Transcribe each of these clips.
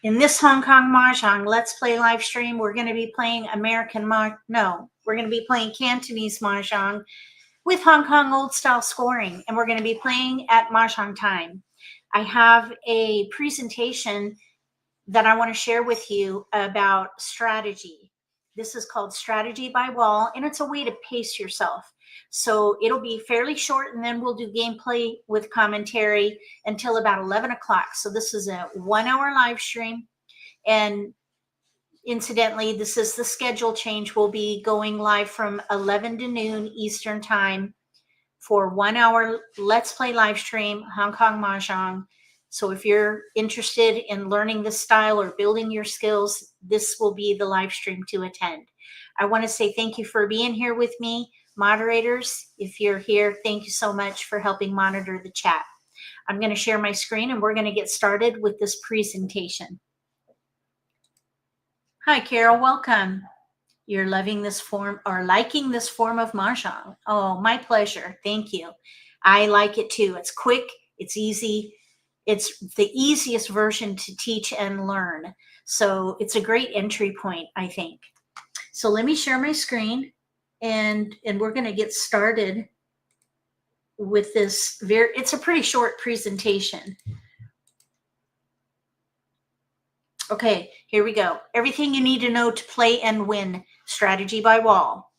In this Hong Kong Mahjong Let's Play live stream, we're going to be playing we're going to be playing Cantonese Mahjong with Hong Kong old style scoring, and we're going to be playing at Mahjong Time. I have a presentation that I want to share with you about strategy. This is called Strategy by Wall, and it's a way to pace yourself. So it'll be fairly short, and then we'll do gameplay with commentary until about 11 o'clock. So this is a 1 hour live stream. And incidentally, this is the schedule change. We'll be going live from 11 to noon Eastern time for 1 hour Let's Play live stream, Hong Kong Mahjong. So if you're interested in learning this style or building your skills, this will be the live stream to attend. I want to say thank you for being here with me. Moderators, if you're here, thank you so much for helping monitor the chat. I'm going to share my screen and we're going to get started with this presentation. Hi, Carol, welcome. You're loving this form or liking this form of Mahjong. Oh, my pleasure. Thank you. I like it too. It's quick. It's easy. It's the easiest version to teach and learn. So it's a great entry point, I think. So let me share my screen and we're going to get started with this. It's a pretty short presentation. Okay, here we go. Everything you need to know to play and win. Strategy by Wall.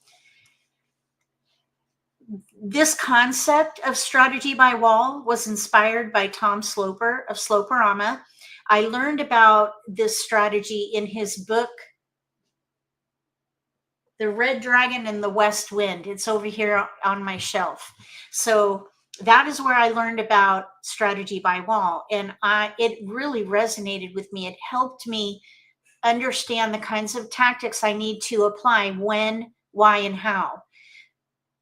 This concept of strategy by wall was inspired by Tom Sloper of Sloperama. I learned about this strategy in his book, The Red Dragon and the West Wind. It's over here on my shelf. So that is where I learned about strategy by wall. And it really resonated with me. It helped me understand the kinds of tactics I need to apply when, why, and how.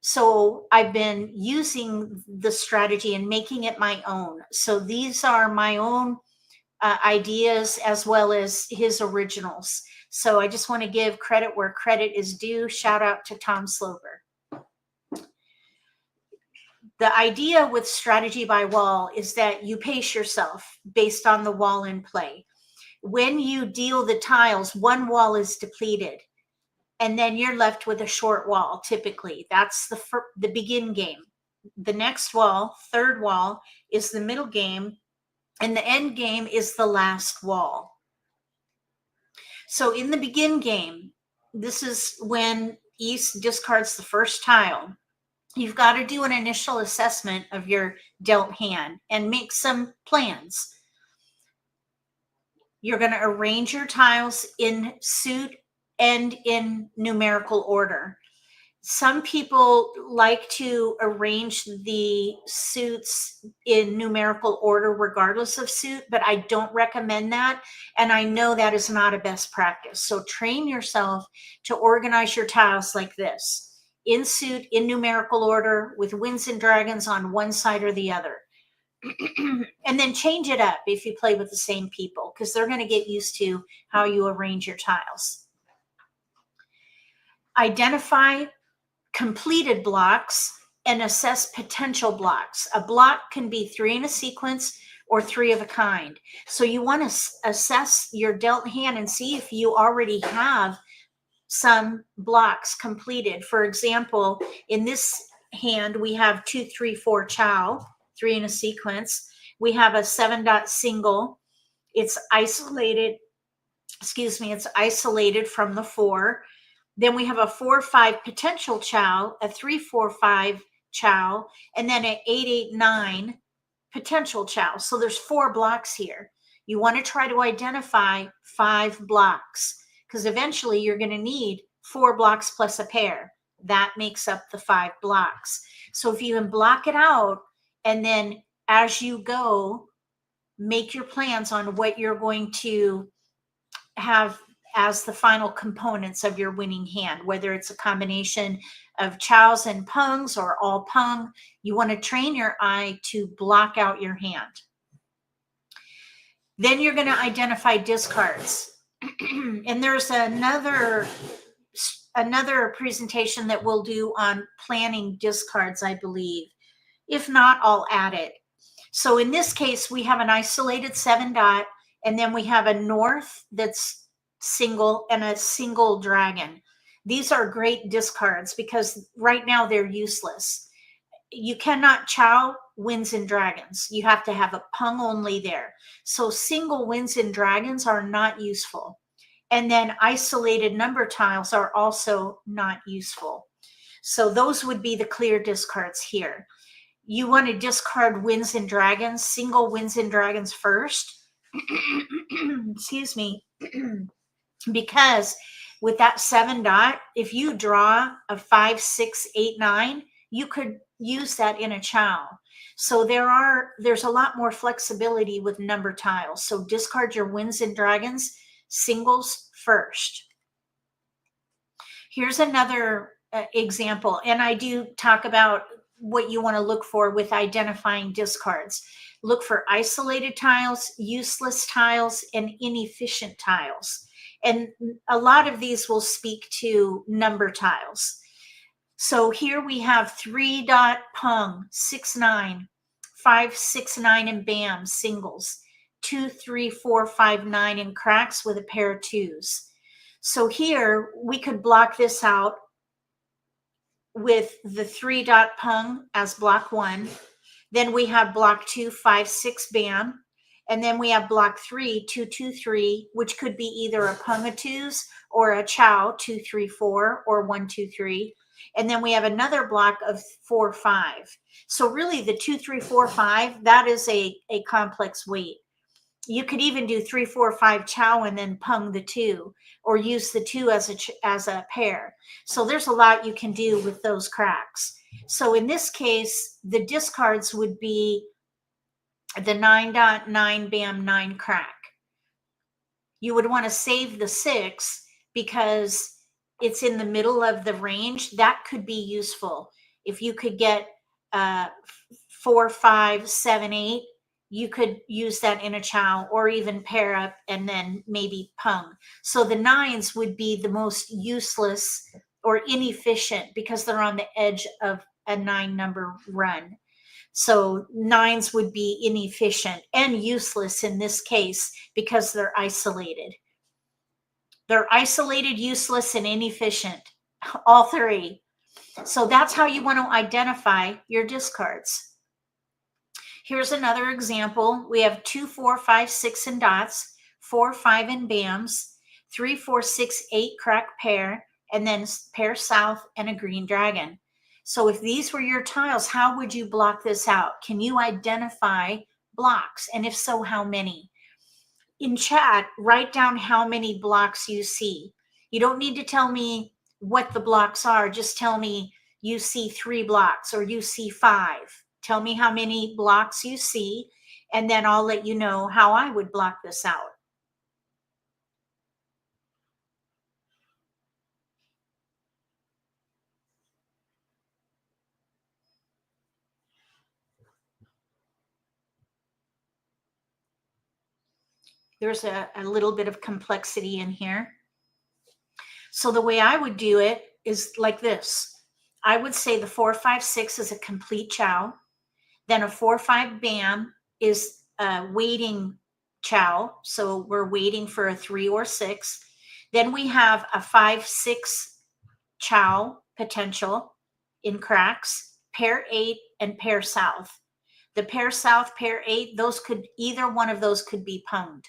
So I've been using the strategy and making it my own. So these are my own ideas as well as his originals. So I just want to give credit where credit is due. Shout out to Tom Sloper. The idea with strategy by wall is that you pace yourself based on the wall in play. When you deal the tiles, one wall is depleted. And then you're left with a short wall, typically. That's the begin game. The next wall, third wall, is the middle game. And the end game is the last wall. So in the begin game, this is when East discards the first tile. You've got to do an initial assessment of your dealt hand and make some plans. You're going to arrange your tiles in suit and in numerical order. Some people like to arrange the suits in numerical order regardless of suit, but I don't recommend that. And I know that is not a best practice. So train yourself to organize your tiles like this: in suit, in numerical order, with winds and dragons on one side or the other. And then change it up if you play with the same people, because they're going to get used to how you arrange your tiles. Identify completed blocks and assess potential blocks. A block can be 3 in a sequence or 3 of a kind. So you want to assess your dealt hand and see if you already have some blocks completed. For example, in this hand, we have 2, 3, 4 chow, 3 in a sequence. We have a 7-dot single. It's isolated, it's isolated from the 4. Then we have a 4-5 potential chow, a 3-4-5 chow, and then an 8-8-9 potential chow. So there's 4 blocks here. You want to try to identify 5 blocks, because eventually you're going to need 4 blocks plus a pair. That makes up the 5 blocks. So if you can block it out, and then as you go, make your plans on what you're going to have as the final components of your winning hand, whether it's a combination of chows and pungs or all pung. You want to train your eye to block out your hand. Then you're going to identify discards. And there's another presentation that we'll do on planning discards, I believe. If not, I'll add it. So in this case, we have an isolated 7-dot And then we have a north that's single and a single dragon. These are great discards because right now they're useless. You cannot chow winds and dragons. You have to have a pung only there. So single winds and dragons are not useful. And then isolated number tiles are also not useful. So those would be the clear discards here. You want to discard winds and dragons, single winds and dragons first. Excuse me. Because with that 7 dot, if you draw a 5, 6, 8, 9, you could use that in a chow. So there's a lot more flexibility with number tiles. So discard your winds and dragons, singles first. Here's another example, and I do talk about what you want to look for with identifying discards. Look for isolated tiles, useless tiles, and inefficient tiles. And a lot of these will speak to number tiles. So here we have 3 dot pung, 6, 9, 5, 6, 9, and bam, singles, 2, 3, 4, 5, 9, and cracks with a pair of 2s. So here we could block this out with the 3 dot pung as block 1. Then we have block 2, 5, 6, bam. And then we have block 3, 2, 2, 3, which could be either a pung of 2s or a chow, 2, 3, 4, or 1, 2, 3. And then we have another block of 4, 5. So really the 2, 3, 4, 5, that is a complex weight. You could even do 3, 4, 5 chow and then pung the 2, or use the 2 as a pair. So there's a lot you can do with those cracks. So in this case, the discards would be the 9 dot, 9 bam, 9 crack. You would want to save the 6 because it's in the middle of the range. That could be useful. If you could get 4, 5, 7, 8, you could use that in a chow or even pair up and then maybe pung. So the 9s would be the most useless or inefficient because they're on the edge of a 9 number run. So 9s would be inefficient and useless in this case because they're isolated. They're isolated, useless, and inefficient, all 3. So that's how you want to identify your discards. Here's another example. We have 2, 4, 5, 6 in dots, 4, 5 in bams, 3, 4, 6, 8 crack pair, and then pair south and a green dragon. So if these were your tiles, how would you block this out? Can you identify blocks? And if so, how many? In chat, write down how many blocks you see. You don't need to tell me what the blocks are. Just tell me you see 3 blocks or you see 5. Tell me how many blocks you see, and then I'll let you know how I would block this out. There's a little bit of complexity in here. So the way I would do it is like this. I would say the 4, 5, 6 is a complete chow. Then a 4, 5 bam is a waiting chow. So we're waiting for a 3 or 6. Then we have a 5, 6 chow potential in cracks, pair 8 and pair south. The pair south, pair 8, those could, either one of those could be punged.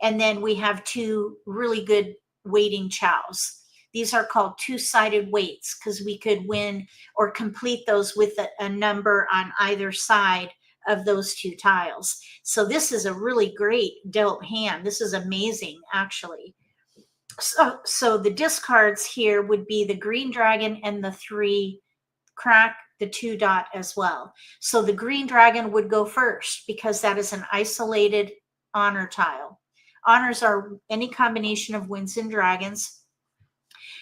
And then we have 2 really good waiting chows. These are called 2-sided weights because we could win or complete those with a number on either side of those 2 tiles. So this is a really great dealt hand. This is amazing, actually. So the discards here would be the green dragon and the 3 crack, the 2 dot as well. So the green dragon would go first because that is an isolated honor tile. Honors are any combination of winds and dragons.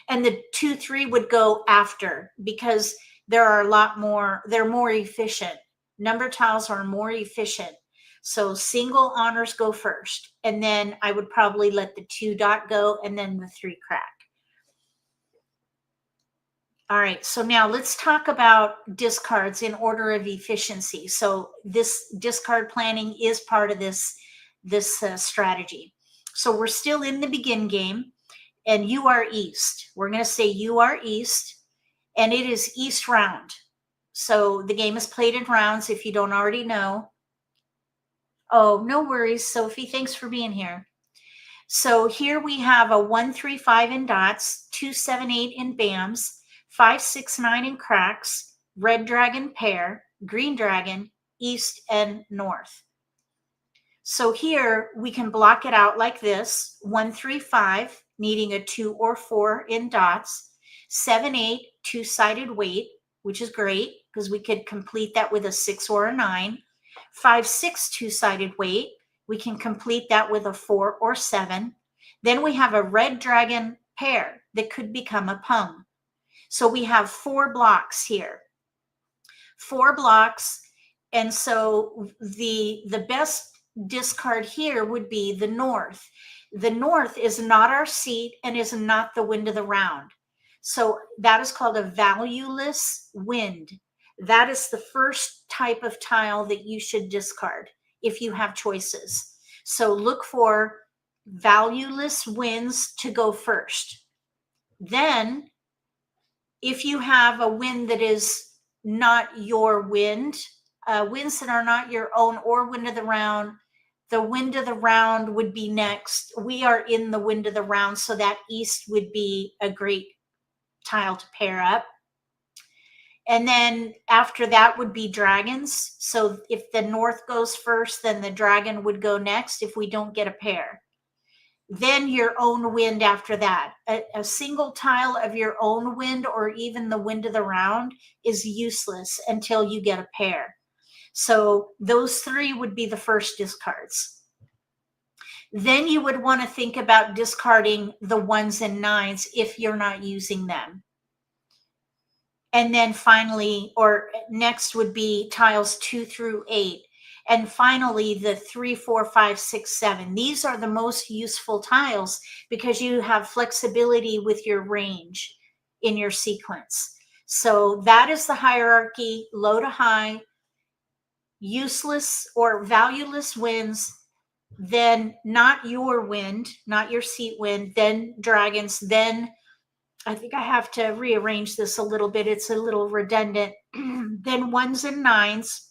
And the 2, 3 would go after because there are a lot more, they're more efficient. Number tiles are more efficient. So single honors go first. And then I would probably let the 2 dot go and then the 3 crack. All right, so now let's talk about discards in order of efficiency. So this discard planning is part of this this strategy. So we're still in the begin game, and you are east. We're going to say you are east, and it is east round. So the game is played in rounds if you don't already know. Oh, no worries, Sophie. Thanks for being here. So here we have a 1, 3, 5 in dots, 2, 7, 8 in bams, 5, 6, 9 in cracks, red dragon pair, green dragon, east and north. So here we can block it out like this: 1, 3, 5, needing a 2 or 4 in dots, 7, 8, two-sided weight, which is great because we could complete that with a 6 or a 9, 5, 6, two-sided weight. We can complete that with a 4 or 7. Then we have a red dragon pair that could become a pung. So we have 4 blocks here. 4 blocks. And so the best discard here would be the north. The north is not our seat and is not the wind of the round. So that is called a valueless wind. That is the first type of tile that you should discard if you have choices. So look for valueless winds to go first. Then if you have a wind that is not your wind, winds that are not your own or wind of the round, the wind of the round would be next. We are in the wind of the round, so that east would be a great tile to pair up. And then after that would be dragons. So if the north goes first, then the dragon would go next if we don't get a pair. Then your own wind after that. A single tile of your own wind or even the wind of the round is useless until you get a pair. So those 3 would be the first discards. Then you would want to think about discarding the 1s and 9s if you're not using them. And then finally, or next would be tiles 2 through 8. And finally, the 3, 4, 5, 6, 7. These are the most useful tiles because you have flexibility with your range in your sequence. So that is the hierarchy: low to high, useless or valueless winds, then not your wind, not your seat wind, then dragons, then I think I have to rearrange this a little bit. It's a little redundant. Then 1s and 9s,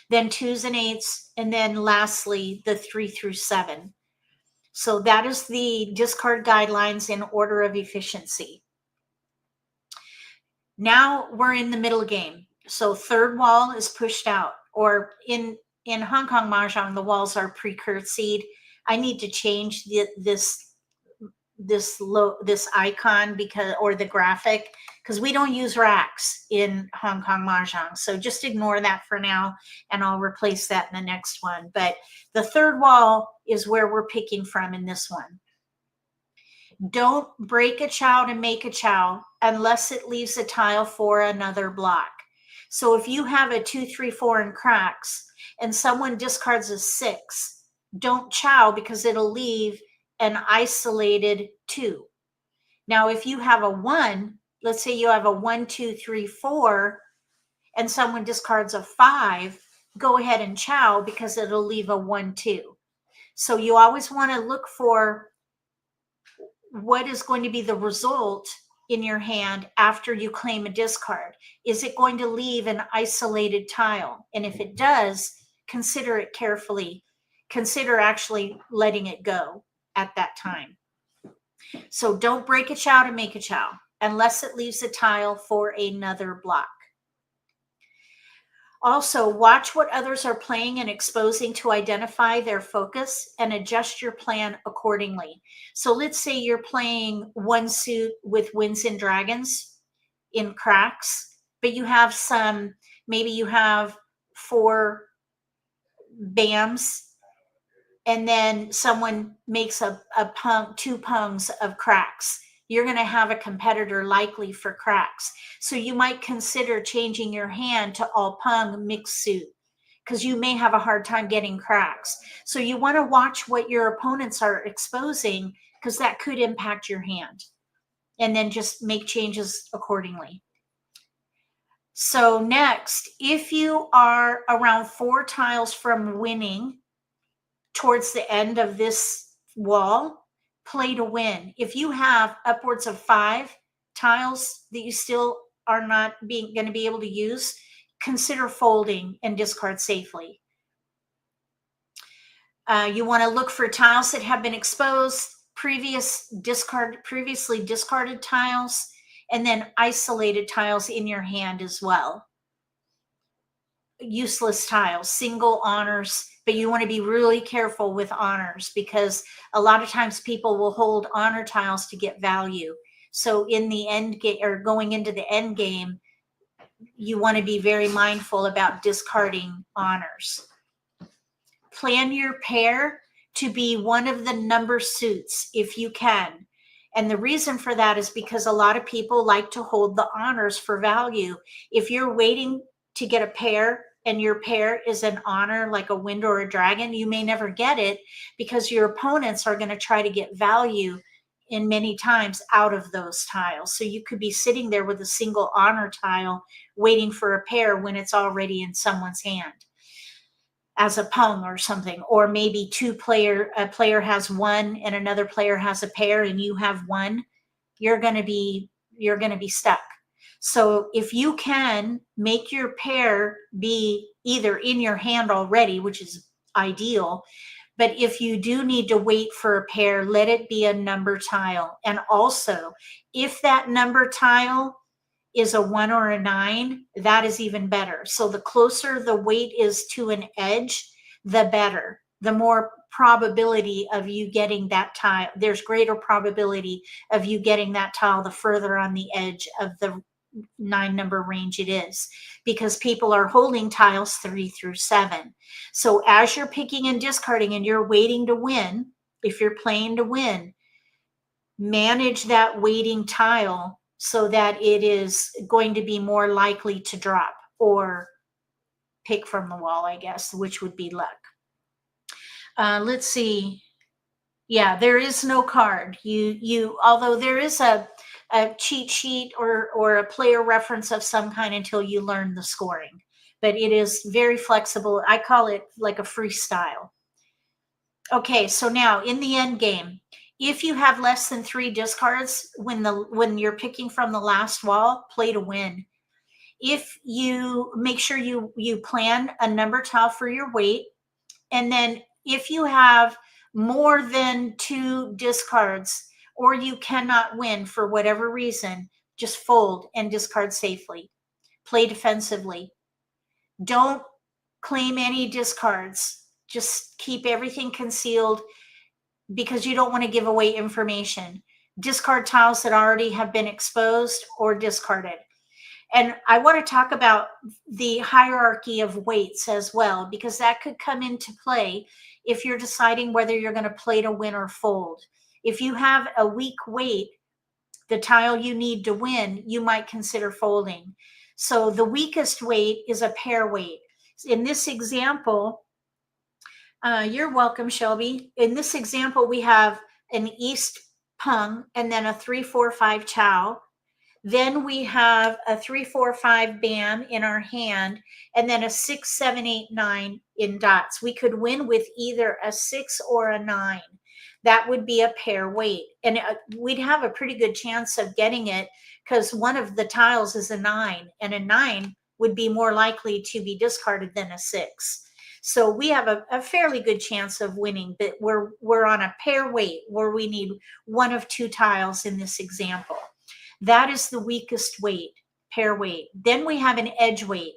then 2s and 8s, and then lastly, the 3 through 7. So that is the discard guidelines in order of efficiency. Now we're in the middle game. So third wall is pushed out, or in Hong Kong Mahjong, the walls are pre-curtsied. I need to change this icon because, or the graphic, because we don't use racks in Hong Kong Mahjong. So just ignore that for now, and I'll replace that in the next one. But the third wall is where we're picking from in this one. Don't break a chow to make a chow unless it leaves a tile for another block. So if you have a 2, 3, 4 in cracks and someone discards a 6, don't chow because it'll leave an isolated 2. Now, if you have a 1, let's say you have a 1, 2, 3, 4, and someone discards a 5, go ahead and chow because it'll leave a 1, 2. So you always want to look for what is going to be the result in your hand after you claim a discard. Is it going to leave an isolated tile? And if it does, consider it carefully. Consider actually letting it go at that time. So don't break a chow to make a chow unless it leaves a tile for another block. Also, watch what others are playing and exposing to identify their focus and adjust your plan accordingly. So let's say you're playing one suit with winds and dragons in cracks, but you have some, maybe you have 4 bams, and then someone makes a pung, 2 pungs of cracks. You're going to have a competitor likely for cracks. So you might consider changing your hand to all pung mixed suit because you may have a hard time getting cracks. So you want to watch what your opponents are exposing because that could impact your hand, and then just make changes accordingly. So next, if you are around 4 tiles from winning, towards the end of this wall, play to win. If you have upwards of 5 tiles that you still are not going to be able to use, consider folding and discard safely. You want to look for tiles that have been exposed, previously discarded tiles, and then isolated tiles in your hand as well. Useless tiles, single honors, but you want to be really careful with honors because a lot of times people will hold honor tiles to get value. So in the end game, or going into the end game, you want to be very mindful about discarding honors. Plan your pair to be one of the number suits if you can. And the reason for that is because a lot of people like to hold the honors for value. If you're waiting to get a pair and your pair is an honor like a wind or a dragon, you may never get it because your opponents are going to try to get value in many times out of those tiles. So you could be sitting there with a single honor tile waiting for a pair when it's already in someone's hand as a pung or something, or maybe a player has one and another player has a pair and you have one, you're going to be stuck. So if you can make your pair be either in your hand already, which is ideal, but if you do need to wait for a pair, let it be a number tile. And also, if that number tile is a 1 or a 9, that is even better. So the closer the weight is to an edge, the better. The more probability of you getting that tile, there's greater probability of you getting that tile the further on the edge of the 9 number range it is, because people are holding tiles 3 through 7. So as you're picking and discarding and you're waiting to win, if you're playing to win, manage that waiting tile so that it is going to be more likely to drop or pick from the wall, I guess, which would be luck. Let's see. Yeah, there is no card. Although there is a cheat sheet or a player reference of some kind until you learn the scoring, but it is very flexible. I call it like a freestyle. Okay, so now in the end game, if you have less than 3 discards when you're picking from the last wall, play to win. If you make sure you plan a number tile for your weight, and then if you have more than 2 discards or you cannot win for whatever reason, just fold and discard safely. Play defensively. Don't claim any discards. Just keep everything concealed because you don't want to give away information. Discard tiles that already have been exposed or discarded. And I want to talk about the hierarchy of weights as well, because that could come into play if you're deciding whether you're going to play to win or fold. If you have a weak weight, the tile you need to win, you might consider folding. So the weakest weight is a pair weight. In this example, you're welcome, Shelby. In this example, we have an East Pung and then a 3-4-5 Chow. Then we have a 3-4-5 Bam in our hand, and then a 6, 7, 8, 9 in dots. We could win with either a 6 or a 9. That would be a pair weight. And we'd have a pretty good chance of getting it because one of the tiles is a 9, and a 9 would be more likely to be discarded than a 6. So we have a fairly good chance of winning, but we're on a pair weight where we need one of 2 tiles in this example. That is the weakest weight, pair weight. Then we have an edge weight.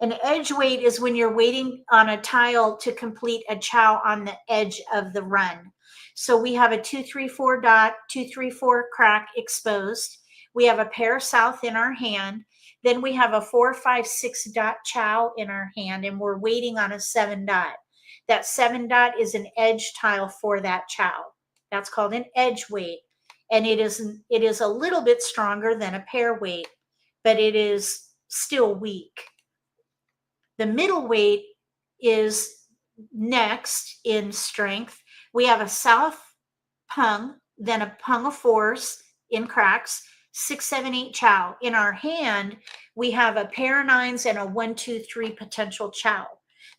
An edge weight is when you're waiting on a tile to complete a chow on the edge of the run. So we have a 2-3-4 dot, 2-3-4 crack exposed. We have a pair south in our hand. Then we have a 4-5-6 dot chow in our hand, and we're waiting on a 7 dot. That 7 dot is an edge tile for that chow. That's called an edge weight. And it is a little bit stronger than a pair weight, but it is still weak. The middle weight is next in strength. We have a south pung, then a pung of 4s in cracks, 6, 7, 8 chow. In our hand, we have a pair of 9s and a 1, 2, 3 potential chow.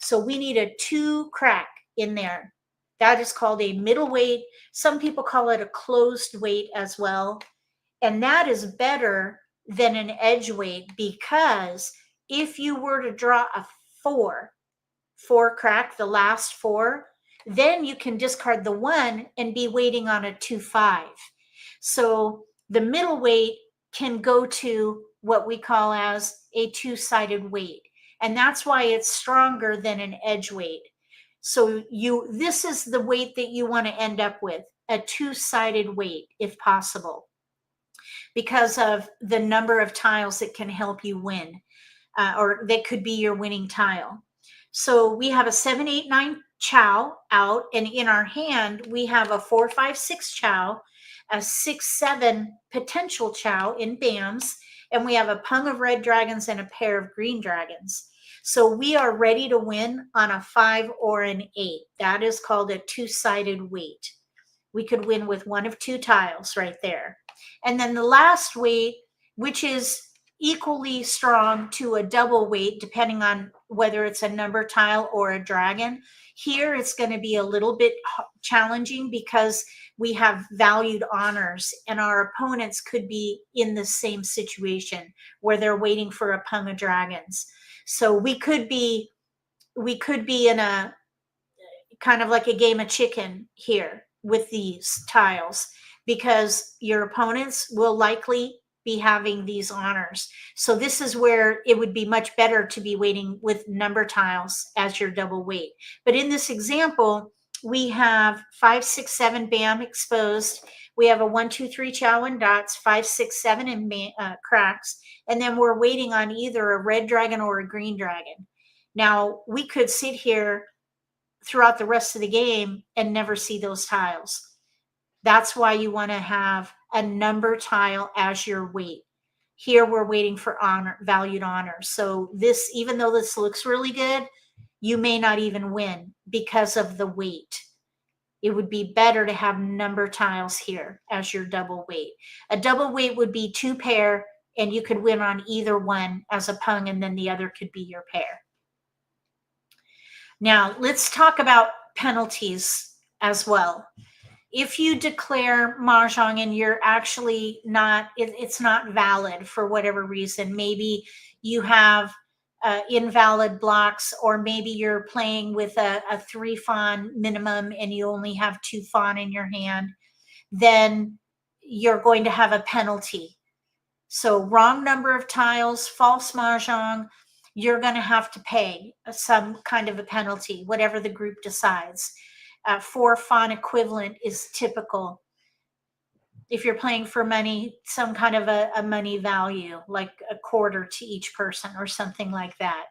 So we need a 2 crack in there. That is called a middleweight. Some people call it a closed weight as well. And that is better than an edge weight, because if you were to draw a four crack, the last four, then you can discard the one and be waiting on a 2-5. So the middleweight can go to what we call as a two-sided weight. And that's why it's stronger than an edge weight. So this is the weight that you want to end up with, a two-sided weight if possible, because of the number of tiles that can help you win, or that could be your winning tile. So we have a 7, 8, 9 chow out, and in our hand we have a 4, 5, 6 chow, a 6, 7 potential chow in BAMs, and we have a pung of red dragons and a pair of green dragons. So we are ready to win on a 5 or an 8. That is called a two-sided weight. We could win with one of two tiles right there. And then the last weight, which is equally strong to a double weight, depending on whether it's a number tile or a dragon. Here it's going to be a little bit challenging because we have valued honors, and our opponents could be in the same situation where they're waiting for a pung of dragons. So we could be in a kind of like a game of chicken here with these tiles, because your opponents will likely be having these honors. So this is where it would be much better to be waiting with number tiles as your double weight. But in this example, we have 5, 6, 7 BAM exposed. We have a 1, 2, 3 chow and dots, 5, 6, 7 and cracks. And then we're waiting on either a red dragon or a green dragon. Now we could sit here throughout the rest of the game and never see those tiles. That's why you want to have a number tile as your weight. Here we're waiting for valued honors. So this, even though this looks really good, you may not even win because of the weight. It would be better to have number tiles here as your double weight. A double weight would be 2 pair, and you could win on either one as a pung, and then the other could be your pair. Now let's talk about penalties as well. If you declare Mahjong and you're actually not, it's not valid for whatever reason, maybe you have invalid blocks, or maybe you're playing with a 3 fawn minimum and you only have 2 fawn in your hand, then you're going to have a penalty. So wrong number of tiles, false Mahjong, you're going to have to pay some kind of a penalty, whatever the group decides. 4 fawn equivalent is typical. If you're playing for money, some kind of a money value, like a quarter to each person or something like that.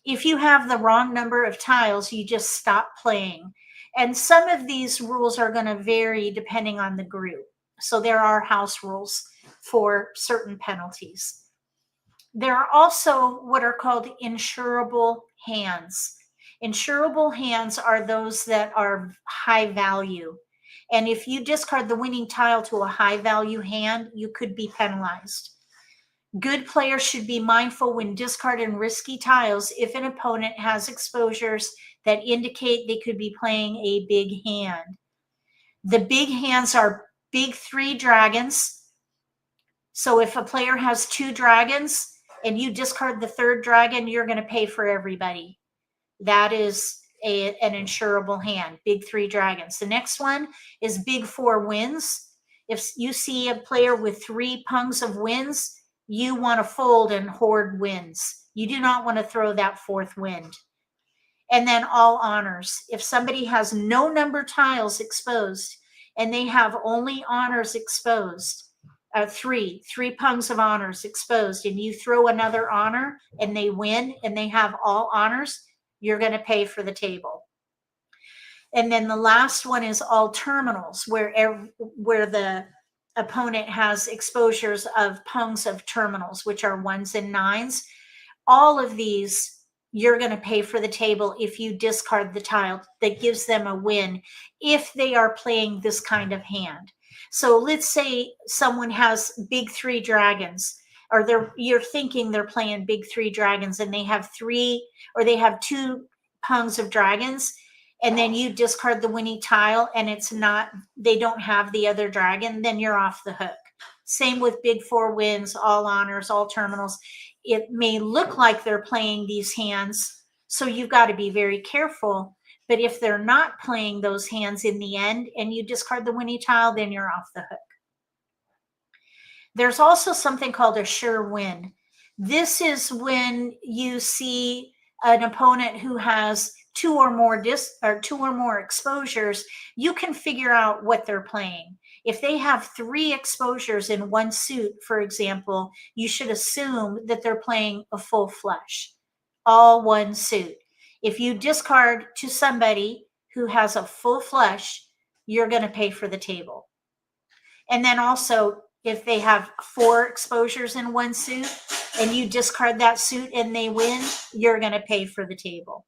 If you have the wrong number of tiles, you just stop playing. And some of these rules are going to vary depending on the group. So there are house rules for certain penalties. There are also what are called insurable hands. Insurable hands are those that are high value. And if you discard the winning tile to a high value hand, you could be penalized. Good players should be mindful when discarding risky tiles if an opponent has exposures that indicate they could be playing a big hand. The big hands are big 3 dragons. So if a player has 2 dragons and you discard the 3rd dragon, you're going to pay for everybody. That is an insurable hand, big 3 dragons. The next one is big 4 wins. If you see a player with 3 pungs of wins, you want to fold and hoard wins. You do not want to throw that 4th wind. And then all honors. If somebody has no number tiles exposed and they have only honors exposed, 3 pungs of honors exposed, and you throw another honor and they win and they have all honors, you're going to pay for the table. And then the last one is all terminals, where the opponent has exposures of pungs of terminals, which are 1s and 9s. All of these, you're going to pay for the table if you discard the tile that gives them a win if they are playing this kind of hand. So let's say someone has big 3 dragons, or you're thinking they're playing big 3 dragons, and they have 3, or they have 2 pungs of dragons, and then you discard the winning tile and it's not, they don't have the other dragon, then you're off the hook. Same with big four wins, all honors, all terminals. It may look like they're playing these hands, so you've got to be very careful. But if they're not playing those hands in the end and you discard the winning tile, then you're off the hook. There's also something called a sure win. This is when you see an opponent who has two or more exposures. You can figure out what they're playing. If they have 3 exposures in one suit, for example, you should assume that they're playing a full flush, all one suit. If you discard to somebody who has a full flush, you're going to pay for the table. And then also, if they have 4 exposures in one suit and you discard that suit and they win, you're going to pay for the table.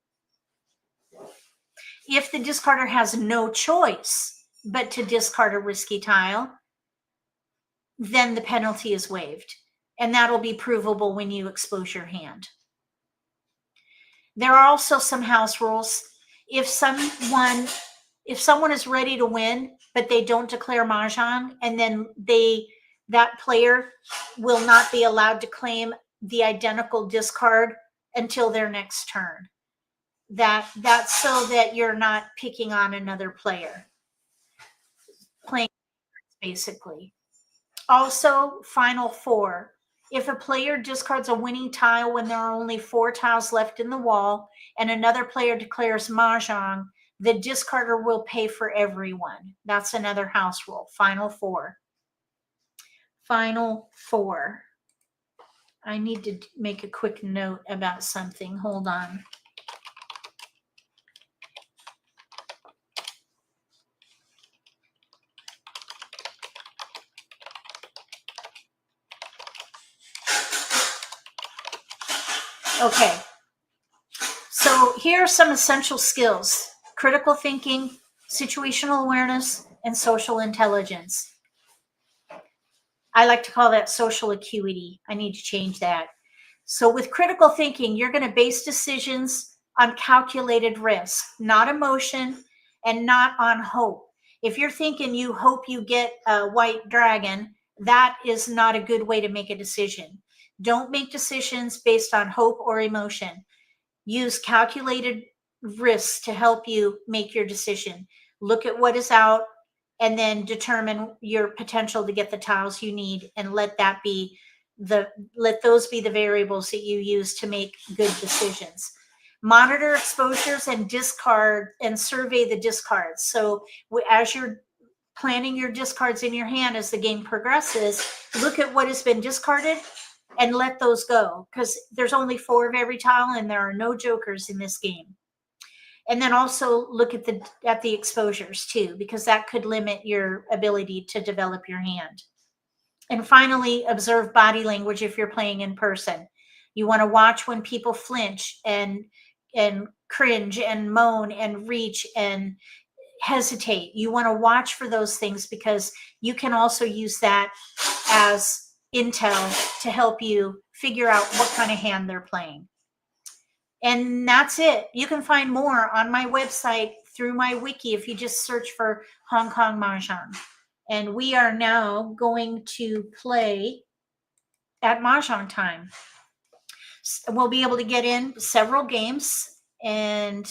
If the discarder has no choice but to discard a risky tile, then the penalty is waived. And that'll be provable when you expose your hand. There are also some house rules. If someone is ready to win, but they don't declare Mahjong, and then that player will not be allowed to claim the identical discard until their next turn. That's so that you're not picking on another player. Playing basically. Also, final 4. If a player discards a winning tile when there are only 4 tiles left in the wall and another player declares Mahjong, the discarder will pay for everyone. That's another house rule. Final 4. Final 4. I need to make a quick note about something. Hold on. Okay. So here are some essential skills: critical thinking, situational awareness, and social intelligence. I like to call that social acuity. I need to change that. So with critical thinking, you're going to base decisions on calculated risk, not emotion and not on hope. If you're thinking you hope you get a white dragon, that is not a good way to make a decision. Don't make decisions based on hope or emotion. Use calculated risks to help you make your decision. Look at what is out and then determine your potential to get the tiles you need, and let those be the variables that you use to make good decisions. Monitor exposures and discard and survey the discards. So as you're planning your discards in your hand as the game progresses, look at what has been discarded and let those go, because there's only 4 of every tile and there are no jokers in this game. And then also look at the exposures too, because that could limit your ability to develop your hand. And finally, observe body language if you're playing in person. You want to watch when people flinch and cringe and moan and reach and hesitate. You want to watch for those things, because you can also use that as intel to help you figure out what kind of hand they're playing. And that's it. You can find more on my website through my wiki if you just search for Hong Kong Mahjong. And we are now going to play at Mahjong Time. We'll be able to get in several games, and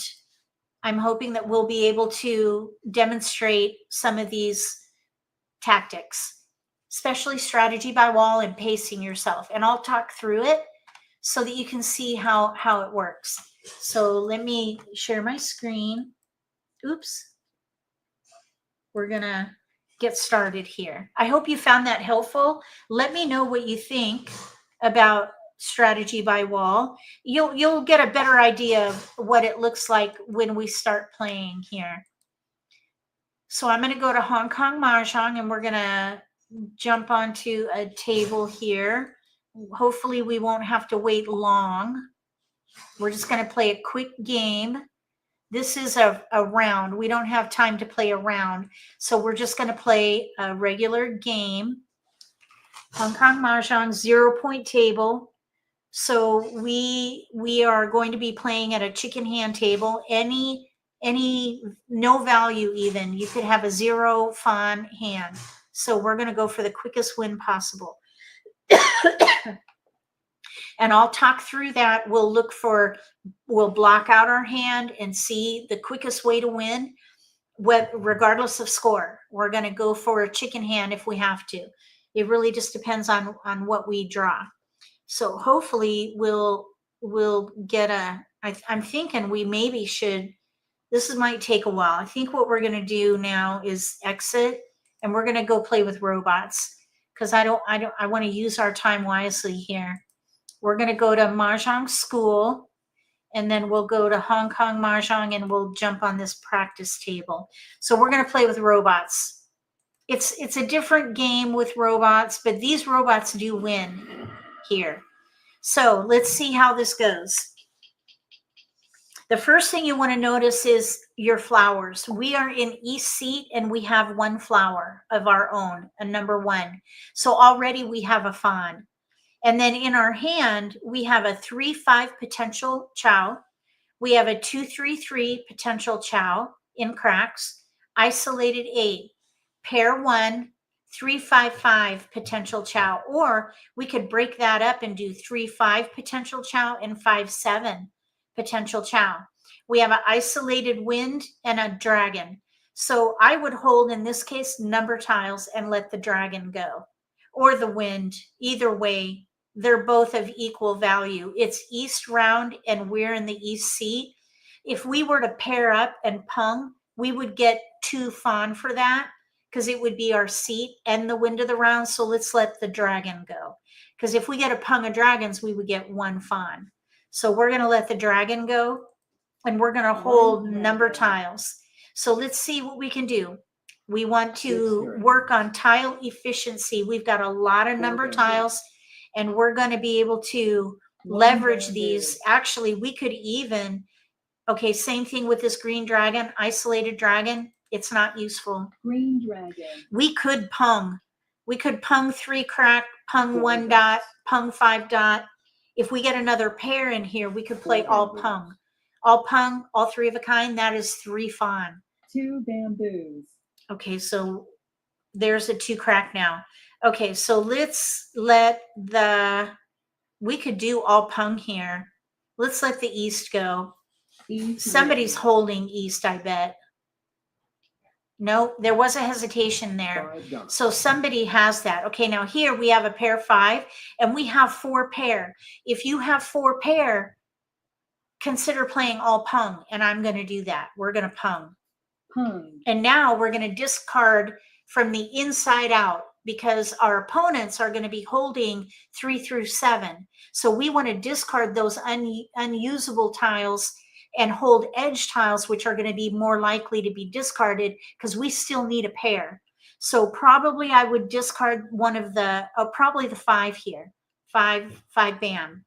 I'm hoping that we'll be able to demonstrate some of these tactics, especially strategy by wall and pacing yourself. And I'll talk through it so that you can see how it works. So let me share my screen. Oops. We're going to get started here. I hope you found that helpful. Let me know what you think about strategy by wall. You'll get a better idea of what it looks like when we start playing here. So I'm going to go to Hong Kong Mahjong, and we're going to jump onto a table here. Hopefully we won't have to wait long. We're just going to play a quick game. This is a round. We don't have time to play a round, so we're just going to play a regular game. Hong Kong Mahjong 0-point table. So we are going to be playing at a chicken hand table. Any no value even. You could have a 0 fawn hand. So we're going to go for the quickest win possible. And I'll talk through that. We'll block out our hand and see the quickest way to win, regardless of score. We're going to go for a chicken hand if we have to. It really just depends on what we draw. So hopefully we'll get I'm thinking we maybe should, this might take a while. I think what we're going to do now is exit, and we're going to go play with robots, because I want to use our time wisely here. We're going to go to Mahjong School, and then we'll go to Hong Kong Mahjong, and we'll jump on this practice table. So we're going to play with robots. It's a different game with robots, but these robots do win here. So let's see how this goes. The first thing you want to notice is your flowers. We are in East seat, and we have one flower of our own, a number 1. So already we have a fawn. And then in our hand, we have a 3-5 potential chow. We have a 2-3-3 potential chow in cracks, isolated 8, pair 1, 3-5-5 potential chow. Or we could break that up and do 3-5 potential chow and 5-7 potential chow. We have an isolated wind and a dragon. So I would hold, in this case, number tiles and let the dragon go, or the wind. Either way, they're both of equal value. It's east round, and we're in the east seat. If we were to pair up and pung, we would get 2 fawn for that, because it would be our seat and the wind of the round. So let's let the dragon go, because if we get a pung of dragons, we would get 1 fawn. So we're going to let the dragon go, and we're going to hold number tiles. So let's see what we can do. We want to work on tile efficiency. We've got a lot of number tiles, and we're going to be able to leverage these. Actually, we could even, okay, same thing with this green dragon, isolated dragon. It's not useful. Green dragon. We could pung. We could pung 3 crack, pung 1 dot, pung 5 dot. If we get another pair in here, we could play all pung. All pung, all 3 of a kind. That is 3 fawn. 2 bamboos. Okay, so there's a 2 crack now. Okay, so let's let we could do all pung here. Let's let the east go. Somebody's holding east, I bet. No, there was a hesitation there. So somebody has that. Okay, now here we have a pair 5, and we have 4 pair. If you have 4 pair, consider playing all pung, and I'm going to do that. We're going to pung. Pung. And now we're going to discard from the inside out, because our opponents are going to be holding 3 through 7. So we want to discard those unusable tiles and hold edge tiles, which are going to be more likely to be discarded, because we still need a pair. So probably I would discard one of probably the 5 here. 5 bam.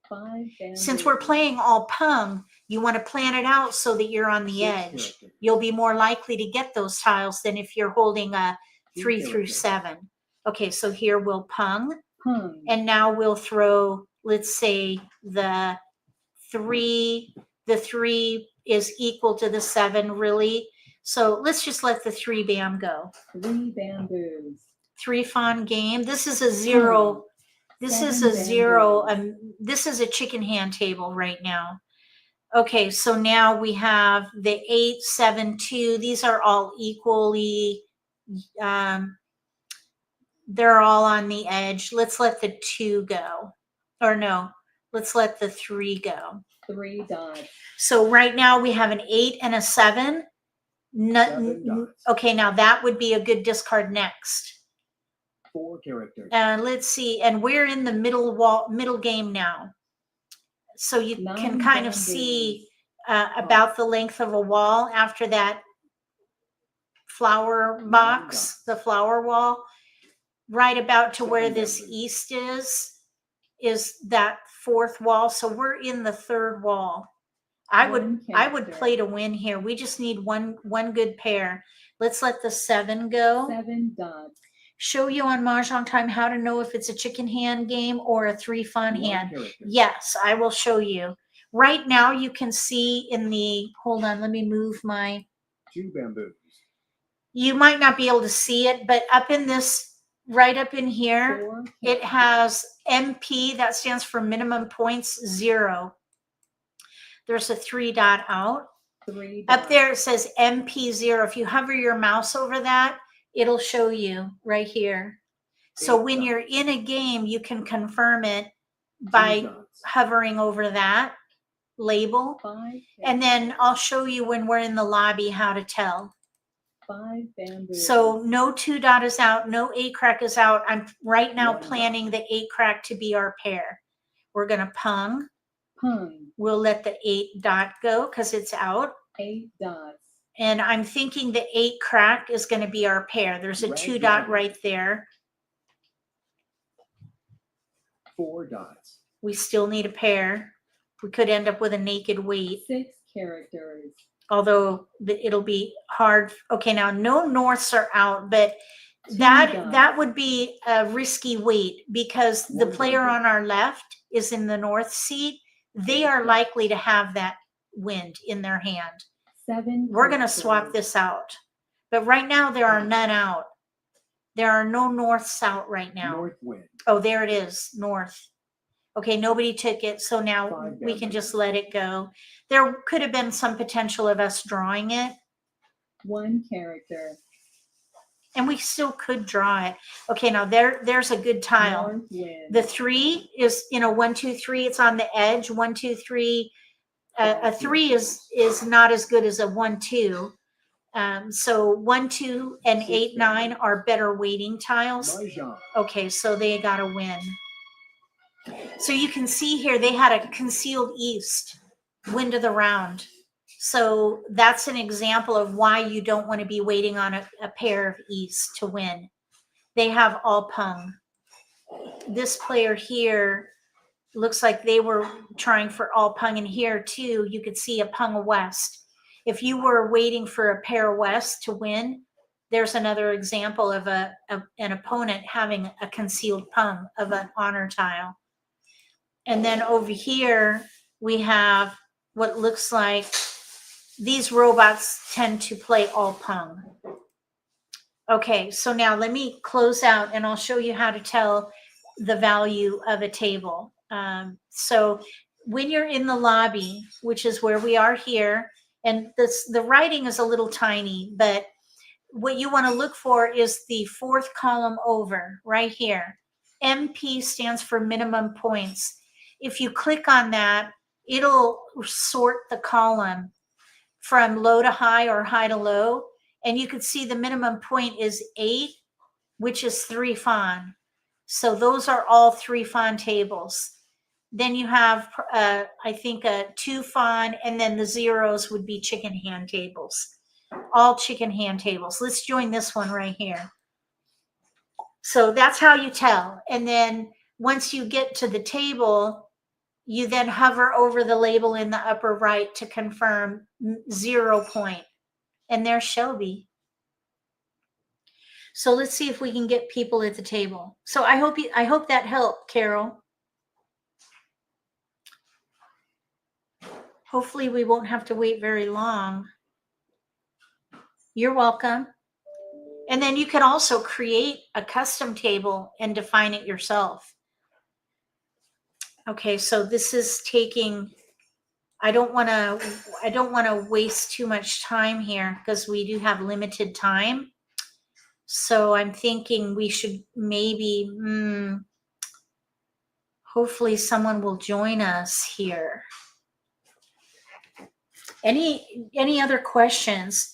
5 bam. Since we're playing all pung, you want to plan it out so that you're on the edge. You'll be more likely to get those tiles than if you're holding a 3 through 7. Okay, so here we'll pung. Pung. And now we'll throw, let's say the 3 is equal to the 7, really. So let's just let the 3 bam go. 3 bamboos. 3 fawn game. This is a 0. This is a 0. This is a chicken hand table right now. Okay, so now we have the 8, 7, 2. These are all equally, they're all on the edge. Let's let the 2 go. Or no, let's let the 3 go. 3 dots. So right now we have an 8 and a 7. 7 dots. Okay, now that would be a good discard next. 4 characters. Let's see, and we're in the middle game now. So you can kind of see about the length of a wall after that flower box, the flower wall, right about to where this east is that 4th wall. So we're in the 3rd wall. I would play to win here. We just need one good pair. Let's let the 7 go. 7 dots. Show you on Mahjong Time how to know if it's a chicken hand game or a 3 fawn hand. Yes, I will show you. Right now you can see in the, hold on, let me move my, 2 bamboos. you might not be able to see it, but up in this, right up in here, 4 it characters. has MP, that stands for minimum points, 0. There's a 3 dot out. 3 Up dots. there it says MP0. If you hover your mouse over that, it'll show you right here. So 8 when dots. you're in a game, you can confirm it 2 by dots. hovering over that label. 5 And then characters. I'll show you when we're in the lobby how to tell. 5 bamboos. So no 2 dot is out, no 8 crack is out. I'm right now 1 planning dot. the 8 crack to be our pair. We're gonna pung. Pung. We'll let the 8 dot go because it's out. 8 dots. And I'm thinking the 8 crack is going to be our pair. There's a Red 2 dot dragon. right there. 4 dots. We still need a pair. We could end up with a naked weight, 6 characters. although it'll be hard. Okay, now no norths are out, but 2 that dots. would be a risky weight because the 1 player bamboo. on our left is in the north seat. They 8 are dots. likely to have that wind in their hand. 7 We're going to swap characters. this out. But right now there are Right. none out. There are no norths out right now. North wind. Oh, there it is, north. Okay, nobody took it, so now 5 we can bamboos. just let it go. There could have been some potential of us drawing it, 1 character. and we still could draw it. Okay, now there's a good tile. North wind. The 3 is, 1, 2, 3. It's on the edge. 1, 2, 3. A 3 is not as good as a 1, 2. So 1, 2, and 6 8, 9 bamboos. are better weighting tiles. Mahjong. Okay, so they got to win. So you can see here they had a concealed east, wind of the round. So that's an example of why you don't want to be waiting on a pair of east to win. They have all pung. This player here looks like they were trying for all pung, and here too you could see a pung west. If you were waiting for a pair west to win, there's another example of an opponent having a concealed pung of an honor tile. And then over here, we have what looks like these robots tend to play all pung. Okay, so now let me close out and I'll show you how to tell the value of a table. So when you're in the lobby, which is where we are here, and the writing is a little tiny, but what you want to look for is the 4th column over right here. MP stands for minimum points. If you click on that, it'll sort the column from low to high or high to low. And you can see the minimum point is 8, which is 3 fawn. So those are all 3 fawn tables. Then you have, I think, a 2 fawn, and then the zeros would be chicken hand tables. All chicken hand tables. Let's join this one right here. So that's how you tell. And then once you get to the table, you then hover over the label in the upper right to confirm 0 point. And there's Shelby. So let's see if we can get people at the table. So I hope that helped, Carol. Hopefully we won't have to wait very long. You're welcome. And then you can also create a custom table and define it yourself. Okay, so this is taking, I don't want to waste too much time here because we do have limited time. So I'm thinking we should maybe, hopefully someone will join us here. Any other questions?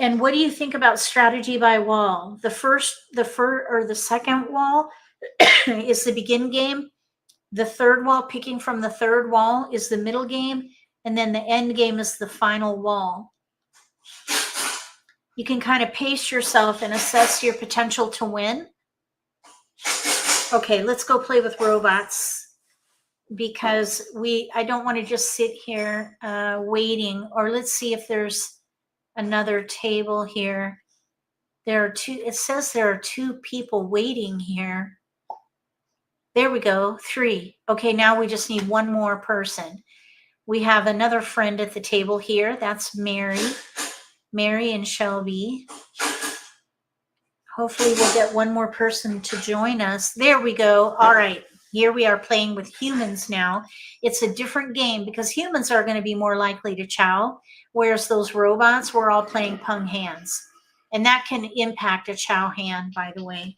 And what do you think about strategy by wall? The second wall is the begin game. The third wall, picking from the third wall, is the middle game. And then the end game is the final wall. You can kind of pace yourself and assess your potential to win. Okay, let's go play with robots because I don't want to just sit here waiting. Or let's see if there's another table here. It says there are 2 people waiting here. There we go, 3. Okay, now we just need one more person. We have another friend at the table here. That's Mary. Mary and Shelby. Hopefully we'll get one more person to join us. There we go. All right. Here we are playing with humans now. It's a different game because humans are going to be more likely to chow, whereas those robots, we're all playing pung hands. And that can impact a chow hand, by the way.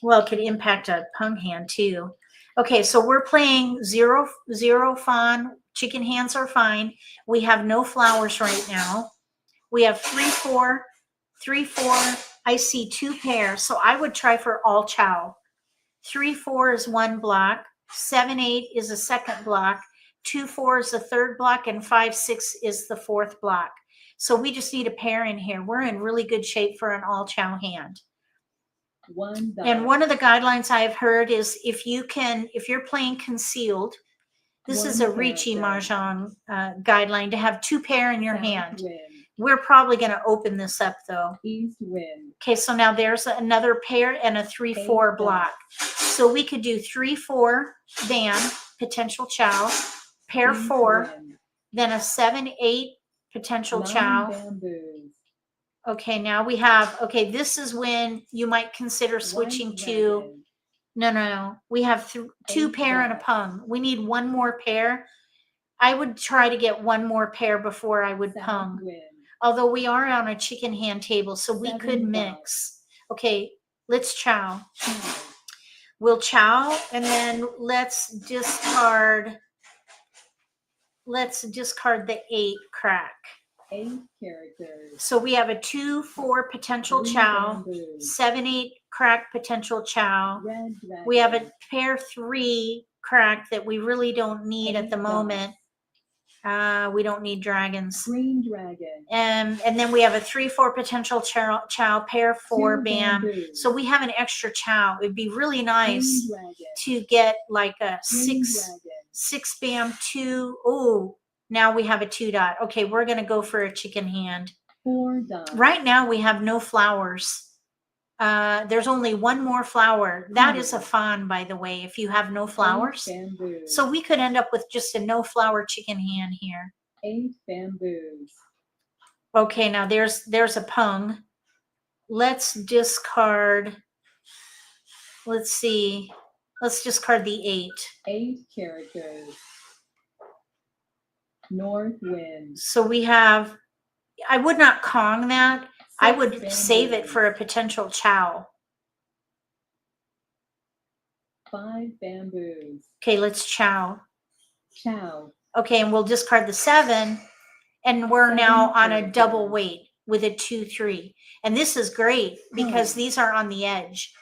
Well, it could impact a pung hand too. Okay, so we're playing zero fawn. Chicken hands are fine. We have no flowers right now. We have 3, 4, 3, 4. I see 2 pairs, so I would try for all chow. 3, 4 is 1 block. 7, 8 is a second block. 2, 4 is the third block, and 5, 6 is the fourth block. So we just need a pair in here. We're in really good shape for an all chow hand. 1 dot. And one of the guidelines I've heard is if you're playing concealed, this is a Ricci Mahjong guideline to have 2 pair in your hand. Wind. We're probably going to open this up though. East wind. Okay, so now there's another pair and a 3, 4 block. So we could do 3, 4 van, potential chow, pair East 4, wind. then a 7, 8 potential 9 chow. bamboos. Okay, now we have, okay, this is when you might consider switching White to, dragon. no. We have 2 8 pair and a dots. pung. We need one more pair. I would try to get one more pair before I would South pung. wind. Although we are on a chicken hand table, so we 7 could dots. mix. Okay, let's chow. Chow. We'll chow and then let's discard the 8 crack. 8 characters. So we have a 2, 4 potential 3 chow, bamboos. 7, 8 crack potential chow. Red dragon. We have a pair 3 crack that we really don't need at the 8 moment. We don't need dragons. Green dragon. And then we have a 3, 4 potential chow, pair 4 2 bam. bamboos. So we have an extra chow. It'd be really nice Green dragon. to get like a Green 6 dragon. bam 2. Oh, now we have a 2 dot. Okay, we're gonna go for a chicken hand. 4 dots. Right now we have no flowers. There's only one more flower. That is a fawn, by the way, if you have no flowers. 8 bamboos. So we could end up with just a no flower chicken hand here. 8 bamboos. Okay, now there's a pung. Let's discard. Let's see. Let's discard the 8. 8 characters. North wind. So we have. I would not Kong that. I 6 would bamboos. save it for a potential chow. 5 bamboos. Okay, let's chow. Chow. Okay, and we'll discard the 7, and we're 7 now on a characters. double weight with a 2, 3. And this is great because Hmm. these are on the edge.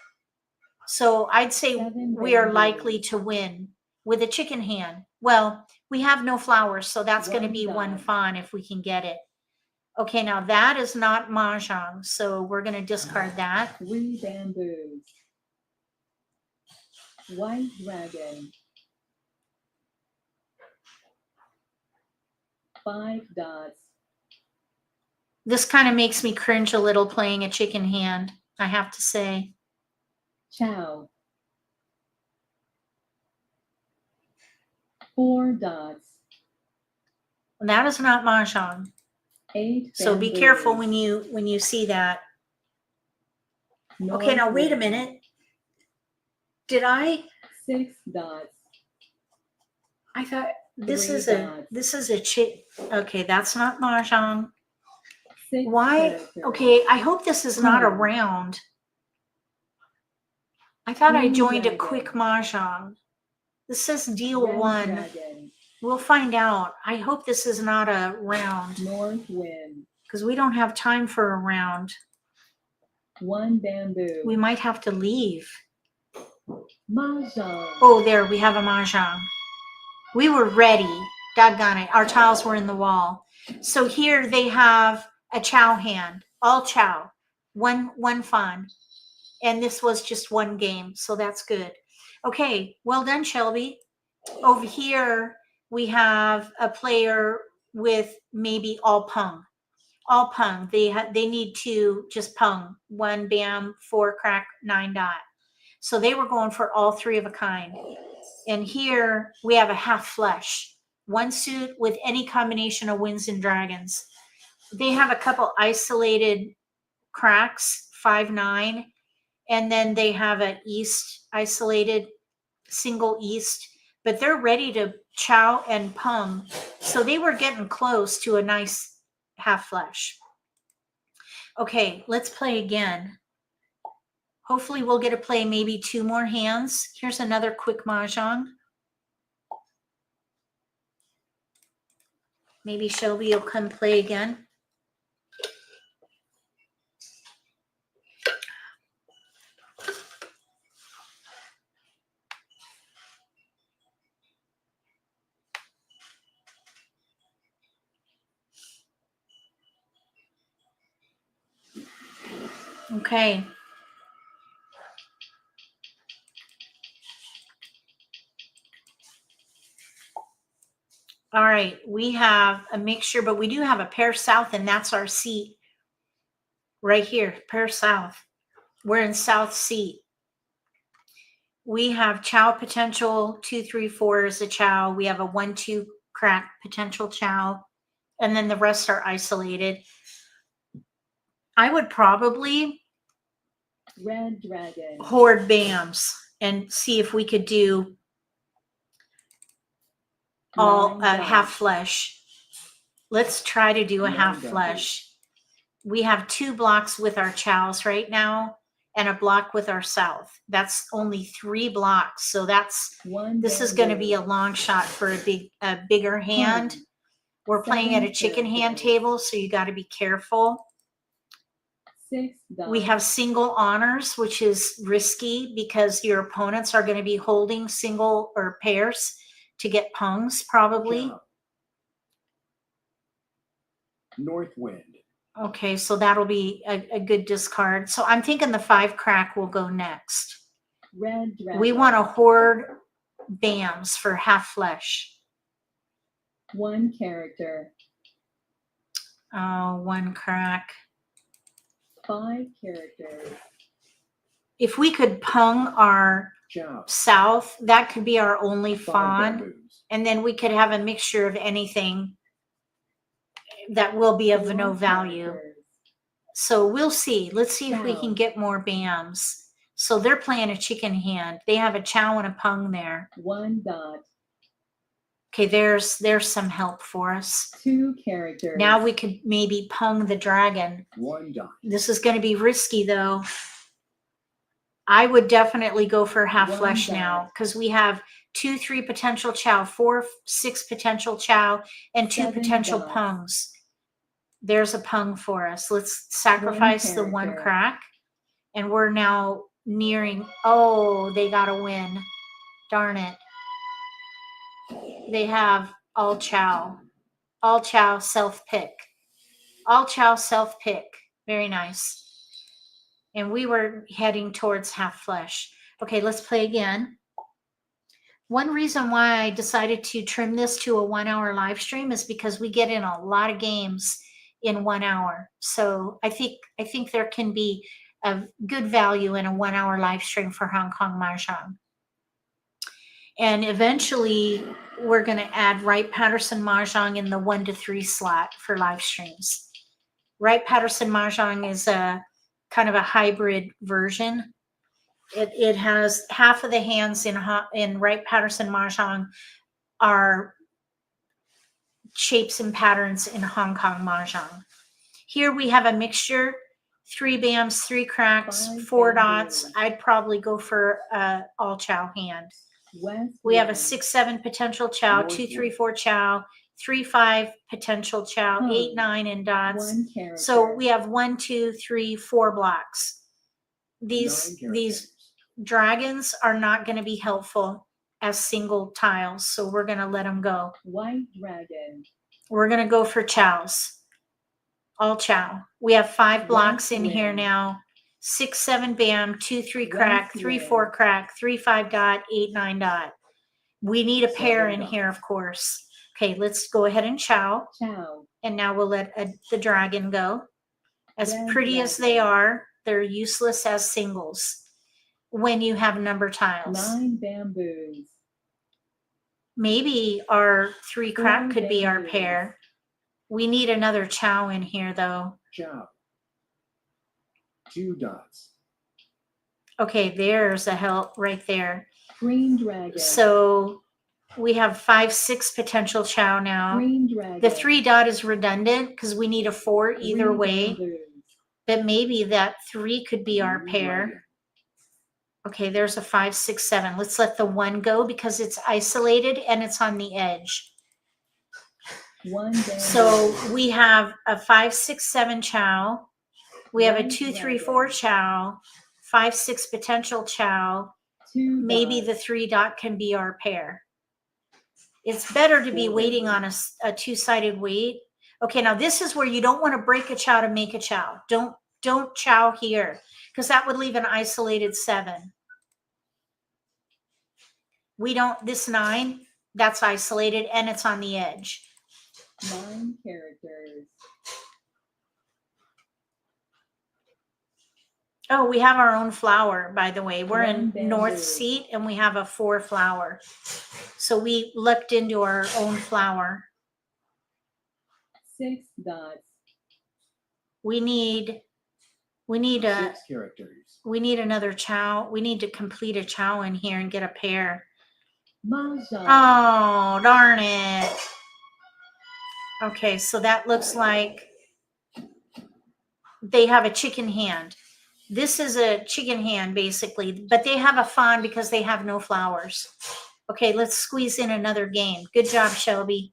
So I'd say 7 we are bamboos. likely to win with a chicken hand. Well, we have no flowers, so that's going to 1 be dot. 1 fawn if we can get it. Okay, now that is not Mahjong, so we're going to discard that. 3 bamboos. White dragon. 5 dots. This kind of makes me cringe a little playing a chicken hand, I have to say. Chow. 4 dots. That is not Mahjong. 8 So be bamboos. careful when you see that. Okay, now North wait a wind. minute. Did I 6 dots. I thought this 3 is a chick. Okay, that's not Mahjong. 6 Why? characters. Okay, I hope this is not a Hmm. round. I thought I Green joined a dragon. quick Mahjong. This says deal Red 1. dragon. We'll find out. I hope this is not a round North wind. because we don't have time for a round. 1 bamboo. We might have to leave. Mahjong. Oh, there, we have a Mahjong. We were ready. Doggone it. Our tiles were in the wall. So here they have a chow hand. All chow. One fawn. And this was just 1 game. So that's good. Okay. Well done, Shelby. Over here, we have a player with maybe all pung. All pung. They need to just pung. 1 bam, 4 crack, 9 dot. So they were going for all three of a kind. And here we have a half flesh, one suit with any combination of winds and dragons. They have a couple isolated cracks, 5-9, and then they have an east isolated single east, but they're ready to chow and pung. So they were getting close to a nice half flesh. Okay, let's play again. Hopefully we'll get to play maybe 2 more hands. Here's another quick mahjong. Maybe Shelby will come play again. Okay. All right, we have a mixture, but we do have a pair south, and that's our seat right here, pair south. We're in south seat. We have chow potential, 2, 3, 4 is a chow. We have a 1, 2 crack potential chow, and then the rest are isolated. I would probably Red dragon. hoard BAMs and see if we could do all 9 half flesh. Let's try to do a 9 half dollars. flesh. We have 2 blocks with our chows right now and a block with our south. That's only 3 blocks. So that's, 1 this is going to bamboo. be a long shot for a bigger hand. We're playing at a 7 chicken hand characters. table, so you got to be careful. 6 dots. We have single honors, which is risky because your opponents are going to be holding single or pairs to get pungs probably. Chow. North wind. Okay, so that'll be a good discard. So I'm thinking the 5 crack will go next. Red dragon. We want to hoard BAMs for half flesh. 1 character. Oh, 1 crack. 5 characters. If we could pung our Chow. south, that could be our only 5 fawn. bamboos. And then we could have a mixture of anything that will be of 4 no value. characters. So we'll see. Let's see if we Chow. can get more BAMs. So they're playing a chicken hand. They have a chow and a pung there. 1 dot. Okay, there's some help for us. 2 characters. Now we could maybe pung the dragon. 1 dot. This is going to be risky though. I would definitely go for half 1 flesh dot. now because we have 2, 3 potential chow, 4, 6 potential chow, and 2 7 potential dots. pungs. There's a pung for us. Let's sacrifice the 1 character. crack. And we're now nearing, oh, they got a win. Darn it. They have all chow. All chow, self-pick. All chow, self-pick. Very nice. And we were heading towards half flesh. Okay, let's play again. One reason why I decided to trim this to a 1-hour live stream is because we get in a lot of games in 1 hour. So I think there can be a good value in a 1-hour live stream for Hong Kong Mahjong. And eventually we're going to add Wright-Patterson Mahjong in the 1 to 3 slot for live streams. Wright-Patterson Mahjong is a kind of a hybrid version. It has half of the hands in Wright-Patterson Mahjong are shapes and patterns in Hong Kong Mahjong. Here we have a mixture, 3 BAMs, 3 cracks, 5 4 bamboos. dots. I'd probably go for all chow hand. West We have a wind. 6, 7 potential chow, North 2, 3, wind. 4 chow, 3, 5 potential chow, Pung. 8, 9 in dots. 1 character. So we have 1, 2, 3, 4 blocks. 9 These characters. dragons are not going to be helpful as single tiles, so we're going to let them go. White dragon. We're going to go for chows. All chow. We have 5 blocks in here wind. now. 6, 7 BAM, 2, 3 crack, West 3, wind. 4 crack, 3, 5 dot, 8, 9 dot. We need a pair 7 in dot. here, of course. Okay, let's go ahead and chow. Chow. And now we'll let the dragon go. As Red pretty as they dragon. are, they're useless as singles. when you have number tiles. 9 bamboos. Maybe our 3 crack Four could be our bamboos. pair. We need another chow in here though. Chow. 2 dots. Okay, there's a help right there. Green dragon. So we have 5, 6 potential chow now. Green dragon. The 3 dot is redundant because we need a 4 either 3 way, bamboos. but maybe that 3 could be our Green pair. dragon. Okay, there's a 5, 6, 7. Let's let the 1 go because it's isolated and it's on the edge. 1 bamboo. So we have a 5, 6, 7 chow. We have a One 2, 3, dragon. 4 chow. 5, 6 potential chow. 2 Maybe dots. the 3 dot can be our pair. It's better to be Four waiting on bamboos. a 2-sided weight. Okay, now this is where you don't want to break a chow to make a chow. Don't chow here because that would leave an isolated 7. We don't, this 9, that's isolated and it's on the edge. 9 characters. Oh, we have our own flower, by the way. We're in One north bamboo. seat and we have a 4 flower. So we looked into our own flower. 6 dots. We need a 6 characters. we need another chow. We need to complete a chow in here and get a pair. Mahjong. Oh, darn it. Okay, so that looks like they have a chicken hand. This is a chicken hand basically, but they have a fawn because they have no flowers. Okay, let's squeeze in another game. Good job, Shelby.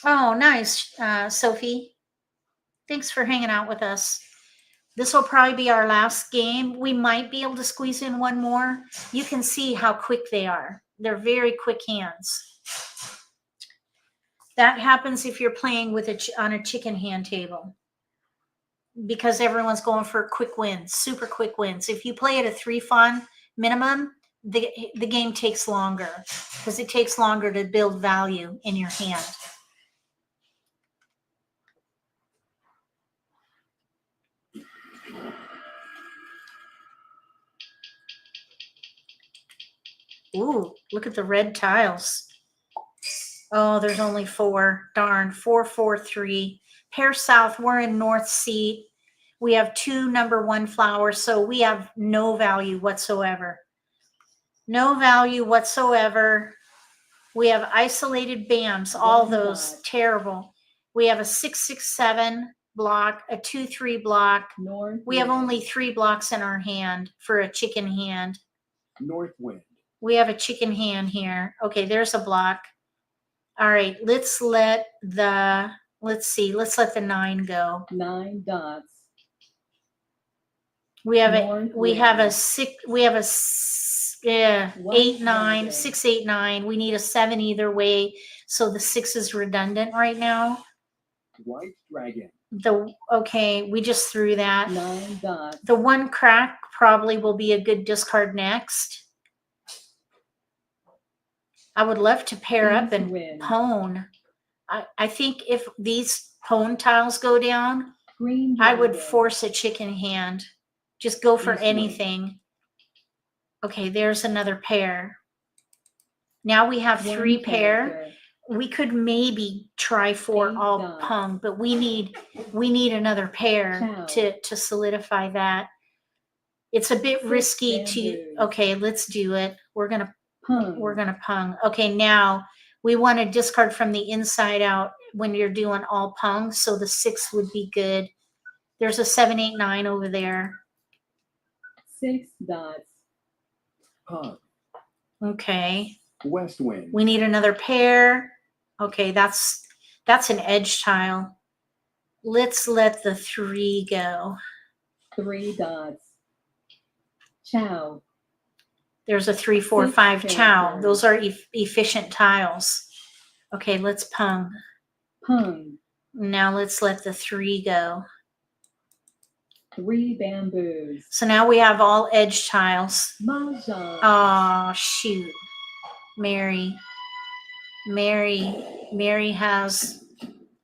Oh, nice, Sophie. Thanks for hanging out with us. This will probably be our last game. We might be able to squeeze in one more. You can see how quick they are. They're very quick hands. That happens if you're playing with on a chicken hand table because everyone's going for quick wins, super quick wins. If you play at a 3 fawn minimum, the game takes longer because it takes longer to build value in your hand. Ooh, look at the red tiles. Oh, there's only 4. Darn, 4, 4, 3. Pair south, we're in north seat. We have 2 number 1 flowers, so we have no value whatsoever. No value whatsoever. We have isolated BAMs, all One those dot. terrible. We have a 6, 6, 7 block, a 2, 3 block. North. We have wind. only 3 blocks in our hand for a chicken hand. North wind. We have a chicken hand here. Okay, there's a block. All right, let's let the 9 go. 9 dots. We have North we have a wind. 6, we have a 8, 9, dragon. 6, 8, 9. We need a 7 either way. So the 6 is redundant right now. White dragon. Okay, we just threw that. 9 dots. The 1 crack probably will be a good discard next. I would love to pair up East and wind. pwn. I think if these pwn tiles go down, Green I would dragon. force a chicken hand. Just go for East wind. anything. Okay, there's another pair. Now we have 3 1 pair. character. We could maybe try 4 8 all dots. pung, but we need another pair Chow. to solidify that. It's a bit 6 risky bamboos. to. Okay, let's do it. We're gonna Pung. pung. Okay, now we want to discard from the inside out when you're doing all pung, so the 6 would be good. There's a 7, 8, 9 over there. 6 dots. Pug. Okay, West wind. we need another pair. Okay, that's an edge tile. Let's let the 3 go. 3 dots. Chow. There's a 3, 4, 6 5 chow. characters. Those are efficient tiles. Okay, let's pung. Pung. Now let's let the 3 go. 3 bamboos. So now we have all edge tiles. Mahjong. Oh, shoot. Mary has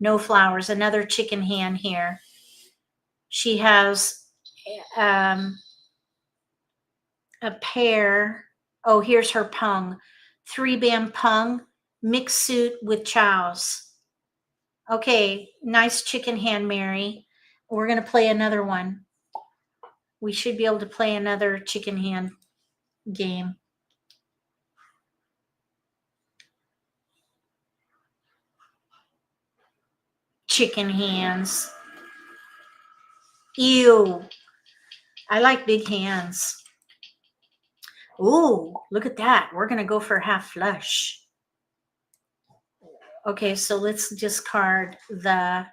no flowers. Another chicken hand here. She has a pair. Oh, here's her pung. 3-band pung, mixed suit with chows. Okay, nice chicken hand, Mary. We're going to play another one. We should be able to play another chicken hand game. Chicken hands. Ew. I like big hands. Ooh, look at that. We're going to go for half flush. Okay, so let's discard the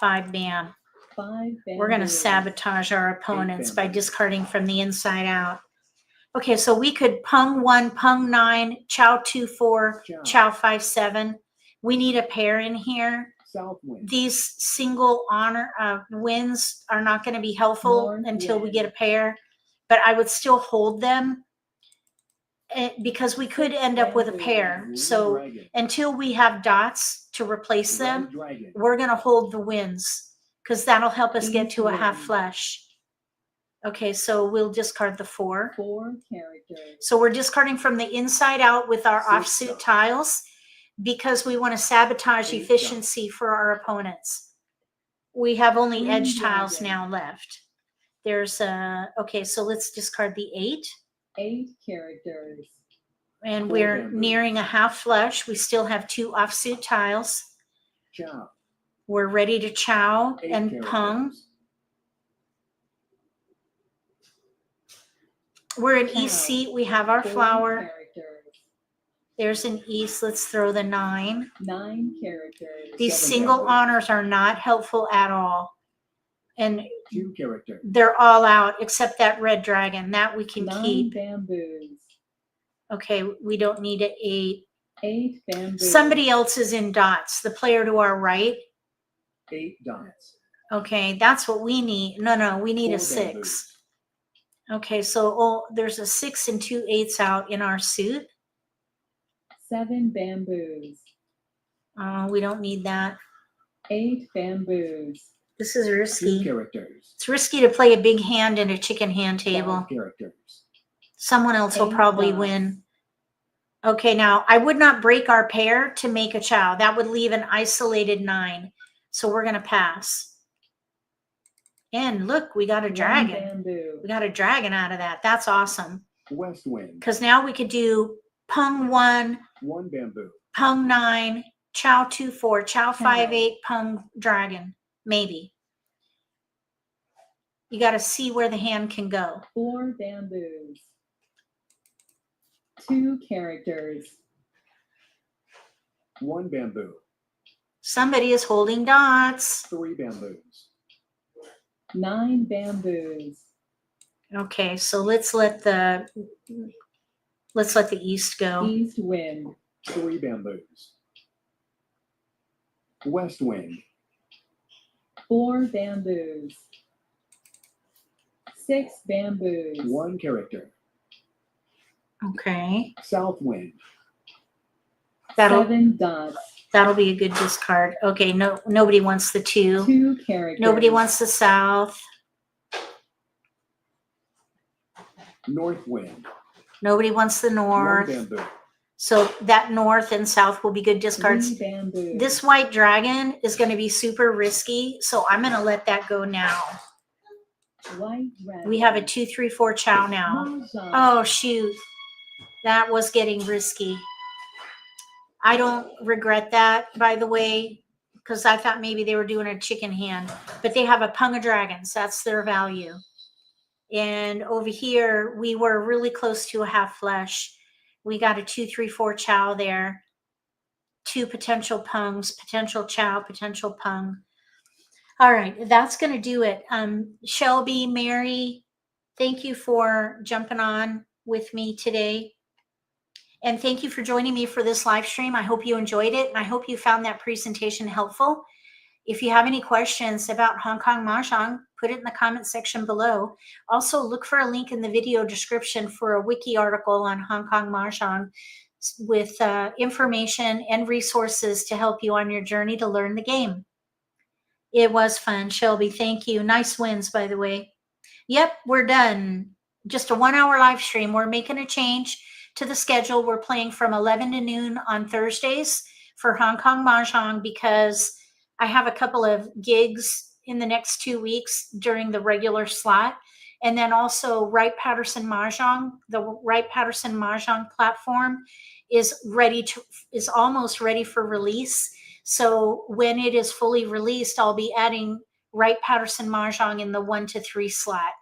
5-band. 5 We're going to bamboos. sabotage our opponents by bamboos. discarding from the inside out. Okay, so we could pung 1, pung 9, chow 2, 4, Chow. chow 5, 7. We need a pair in here. South wind. These single honor wins are not going to be helpful North until we wind. get a pair, but I would still hold them because we could end up with a pair. Blue So dragon. until we have dots to replace them, Red dragon. we're going to hold the wins because that'll help us get East to a half wind. flush. Okay, so we'll discard the 4. 4 characters. So we're discarding from the inside out with our 6 offsuit dots. tiles because we want to sabotage 8 efficiency for our opponents. We have only Green edge tiles dragon. now left. There's okay, so let's discard the 8. 8 characters. And 4 we're bamboos. nearing a half flush. We still have 2 offsuit tiles. Chow. We're ready to chow 8 and characters. pung. We're in Chow. east seat. We have our 4 flower. characters. There's an east. Let's throw the 9. 9 characters. These 7 single bamboos. honors are not helpful at all. And 2 characters. they're all out except that red dragon. That we can 9 keep. bamboos. Okay, we don't need an 8. 8 bamboos. Somebody else is in dots. The player to our right. 8 dots. Okay, that's what we need. No, we need 4 a 6. Okay, so there's a 6 and 2 8s out in our suit. 7 bamboos. We don't need that. 8 bamboos. This is 2 risky. characters. It's risky to play a big hand in a chicken hand table. 5 characters. Someone else will 8 probably dots. win. Okay, now I would not break our pair to make a chow. That would leave an isolated 9. So we're going to pass. And look, we got a 1 dragon. bamboo. We got a dragon out of that. That's awesome. West wind. Because now we could do pung 1, 1 bamboo. pung 9, chow 2, 4, chow 5, Chow. 8, pung dragon. Maybe. You got to see where the hand can go. 4 bamboos. 2 characters. 1 bamboo. Somebody is holding dots. 3 bamboos. 9 bamboos. Okay, so let's let the east go. East wind. 3 bamboos. West wind. 4 bamboos. 6 bamboos. 1 character. Okay, South wind. that'll 7 dots. be a good discard. Okay, nobody wants the 2. 2 characters. Nobody wants the south. North wind. Nobody wants the 1 north. bamboo. So that north and south will be good discards. 3 bamboos. This white dragon is going to be super risky, so I'm going to let that go now. White dragon. We have a 2, 3, 4 chow now. Mahjong. Oh, shoot. That was getting risky. I don't regret that, by the way, because I thought maybe they were doing a chicken hand. But they have a pung of dragons. That's their value. And over here, we were really close to a half flush. We got a 2, 3, 4 chow there. 2 potential pungs, potential chow, potential pung. All right, that's going to do it. Shelby, Mary, thank you for jumping on with me today. And thank you for joining me for this live stream. I hope you enjoyed it, and I hope you found that presentation helpful. If you have any questions about Hong Kong Mahjong, put it in the comment section below. Also, look for a link in the video description for a wiki article on Hong Kong Mahjong with information and resources to help you on your journey to learn the game. It was fun, Shelby. Thank you. Nice wins, by the way. Yep, we're done. just a 1 hour live stream. We're making a change to the schedule. We're playing from 11 to noon on Thursdays for Hong Kong Mahjong because I have a couple of gigs in the next 2 weeks during the regular slot. And then also Wright Patterson Mahjong, the Wright Patterson Mahjong platform is almost ready for release. So when it is fully released, I'll be adding Wright Patterson Mahjong in the 1 to 3 slot.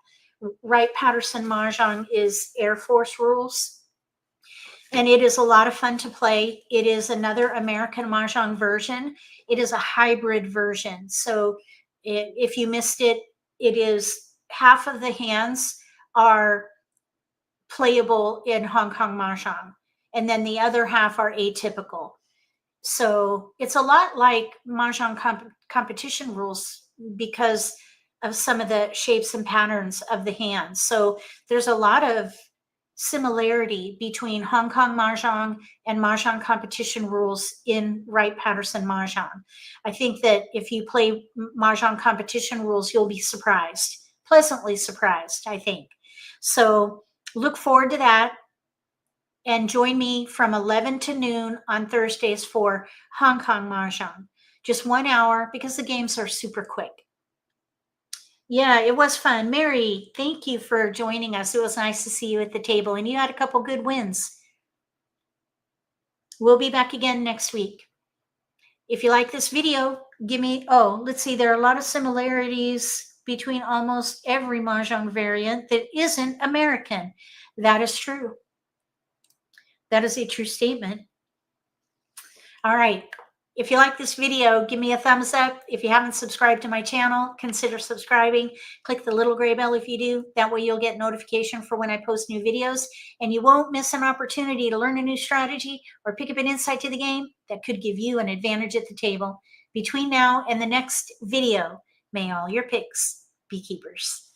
Wright Patterson Mahjong is Air Force rules, and it is a lot of fun to play. It is another American Mahjong version. It is a hybrid version. So if you missed it, it is half of the hands are playable in Hong Kong Mahjong, and then the other half are atypical. So it's a lot like Mahjong competition rules because of some of the shapes and patterns of the hands. So there's a lot of similarity between Hong Kong Mahjong and Mahjong competition rules in Wright Patterson Mahjong. I think that if you play Mahjong competition rules, you'll be surprised, pleasantly surprised, I think. So look forward to that. And join me from 11 to noon on Thursdays for Hong Kong Mahjong. Just 1 hour because the games are super quick. Yeah, it was fun. Mary, thank you for joining us. It was nice to see you at the table, and you had a couple good wins. We'll be back again next week. If you like this video, let's see, there are a lot of similarities between almost every Mahjong variant that isn't American. That is true. That is a true statement. All right. If you like this video, give me a thumbs up. If you haven't subscribed to my channel, consider subscribing. Click the little gray bell if you do. That way you'll get notification for when I post new videos, and you won't miss an opportunity to learn a new strategy or pick up an insight to the game that could give you an advantage at the table. Between now and the next video, may all your picks be keepers.